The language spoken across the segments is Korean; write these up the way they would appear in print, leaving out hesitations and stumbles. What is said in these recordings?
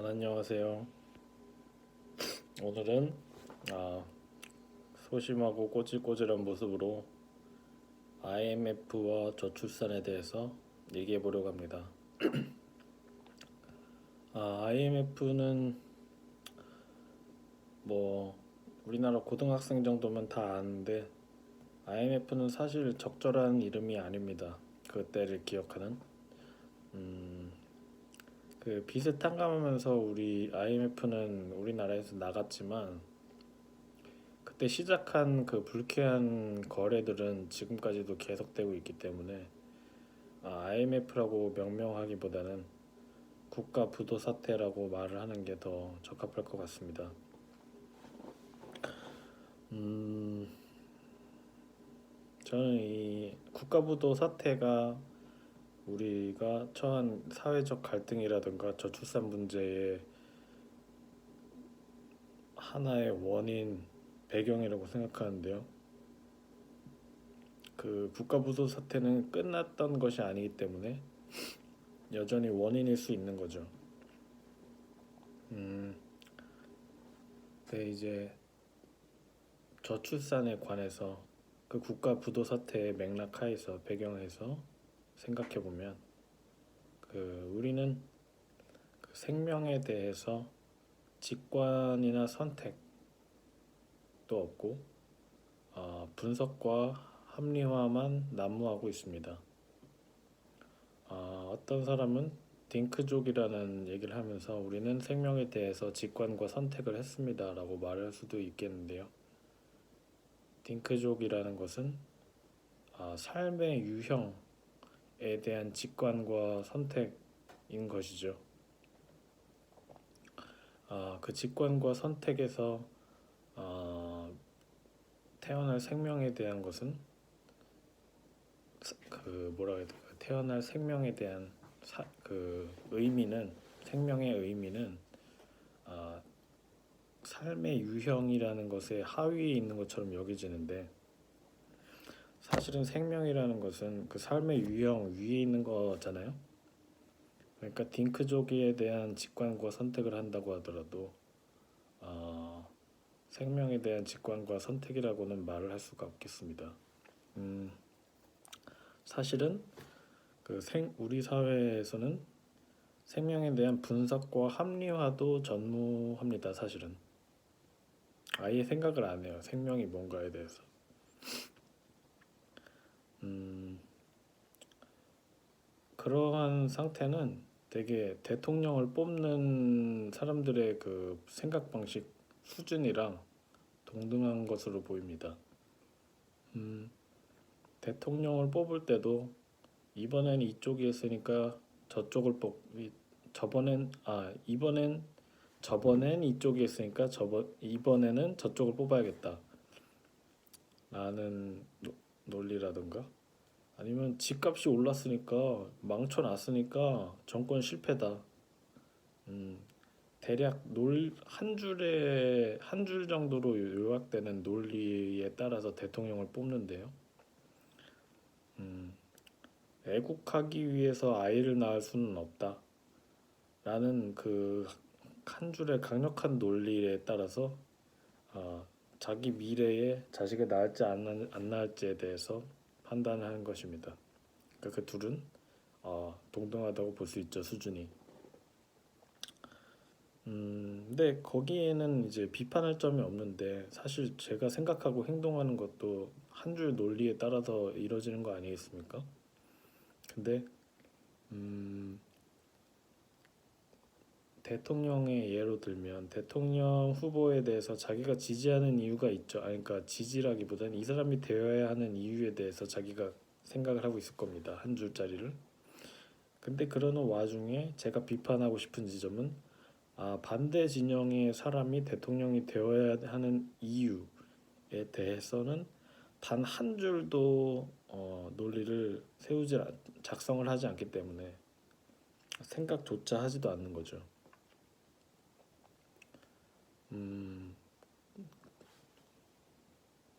안녕하세요. 오늘은 소심하고 꼬질꼬질한 모습으로 IMF와 저출산에 대해서 얘기해 보려고 합니다. IMF는 뭐 우리나라 고등학생 정도면 다 아는데 IMF는 사실 적절한 이름이 아닙니다. 그때를 기억하는 그 빚을 탕감하면서 우리 IMF는 우리나라에서 나갔지만 그때 시작한 그 불쾌한 거래들은 지금까지도 계속되고 있기 때문에 IMF라고 명명하기보다는 국가 부도 사태라고 말을 하는 게 더 적합할 것 같습니다. 저는 이 국가 부도 사태가 우리가 처한 사회적 갈등이라든가 저출산 문제의 하나의 원인 배경이라고 생각하는데요. 그 국가 부도 사태는 끝났던 것이 아니기 때문에 여전히 원인일 수 있는 거죠. 이제 저출산에 관해서 그 국가 부도 사태의 맥락 하에서 배경에서 생각해 보면 우리는 그 생명에 대해서 직관이나 선택도 없고 분석과 합리화만 난무하고 있습니다. 어떤 사람은 딩크족이라는 얘기를 하면서 우리는 생명에 대해서 직관과 선택을 했습니다 라고 말할 수도 있겠는데요. 딩크족이라는 것은 삶의 유형에 대한 직관과 선택인 것이죠. 그 직관과 선택에서 태어날 생명에 대한 것은 태어날 생명에 대한 의미는 생명의 의미는 삶의 유형이라는 것의 하위에 있는 것처럼 여겨지는데 사실은 생명이라는 것은 그 삶의 유형 위에 있는 거잖아요. 그러니까 딩크족에 대한 직관과 선택을 한다고 하더라도 생명에 대한 직관과 선택이라고는 말을 할 수가 없겠습니다. 사실은 우리 사회에서는 생명에 대한 분석과 합리화도 전무합니다. 사실은 아예 생각을 안 해요. 생명이 뭔가에 대해서. 그러한 상태는 되게 대통령을 뽑는 사람들의 그 생각 방식 수준이랑 동등한 것으로 보입니다. 대통령을 뽑을 때도 이번엔 이쪽이 했으니까 저쪽을 저번엔 이쪽이 했으니까 이번에는 저쪽을 뽑아야겠다 라는 논리라든가 아니면 집값이 올랐으니까 망쳐놨으니까 정권 실패다. 대략 한 줄 정도로 요약되는 논리에 따라서 대통령을 뽑는데요. 애국하기 위해서 아이를 낳을 수는 없다 라는 그 한 줄의 강력한 논리에 따라서 자기 미래에 자식을 낳을지 안 낳을지에 대해서 판단하는 것입니다. 그러니까 그 둘은 동등하다고 볼 수 있죠, 수준이. 근데 거기에는 이제 비판할 점이 없는데 사실 제가 생각하고 행동하는 것도 한 줄 논리에 따라서 이루어지는 거 아니겠습니까? 근데 대통령의 예로 들면 대통령 후보에 대해서 자기가 지지하는 이유가 있죠. 그러니까 지지라기보다는 이 사람이 되어야 하는 이유에 대해서 자기가 생각을 하고 있을 겁니다. 한 줄짜리를. 근데 그러는 와중에 제가 비판하고 싶은 지점은 반대 진영의 사람이 대통령이 되어야 하는 이유에 대해서는 단 한 줄도 논리를 작성을 하지 않기 때문에 생각조차 하지도 않는 거죠.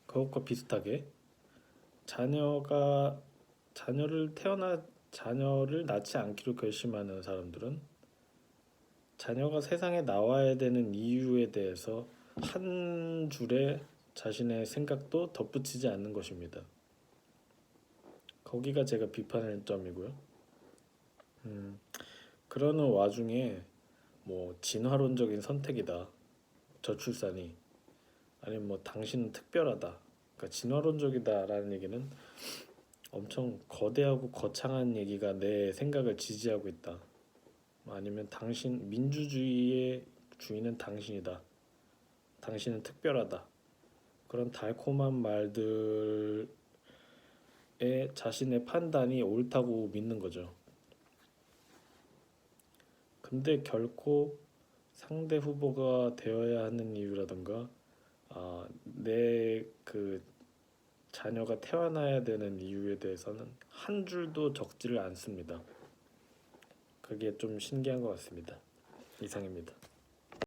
그것과 비슷하게 자녀를 낳지 않기로 결심하는 사람들은 자녀가 세상에 나와야 되는 이유에 대해서 한 줄에 자신의 생각도 덧붙이지 않는 것입니다. 거기가 제가 비판할 점이고요. 그러는 와중에 뭐 진화론적인 선택이다, 저출산이, 아니면 뭐 당신은 특별하다, 그러니까 진화론적이다라는 얘기는 엄청 거대하고 거창한 얘기가 내 생각을 지지하고 있다, 아니면 당신 민주주의의 주인은 당신이다, 당신은 특별하다, 그런 달콤한 말들에 자신의 판단이 옳다고 믿는 거죠. 근데 결코 상대 후보가 되어야 하는 이유라든가 내 그 자녀가 태어나야 되는 이유에 대해서는 한 줄도 적지를 않습니다. 그게 좀 신기한 것 같습니다. 이상입니다.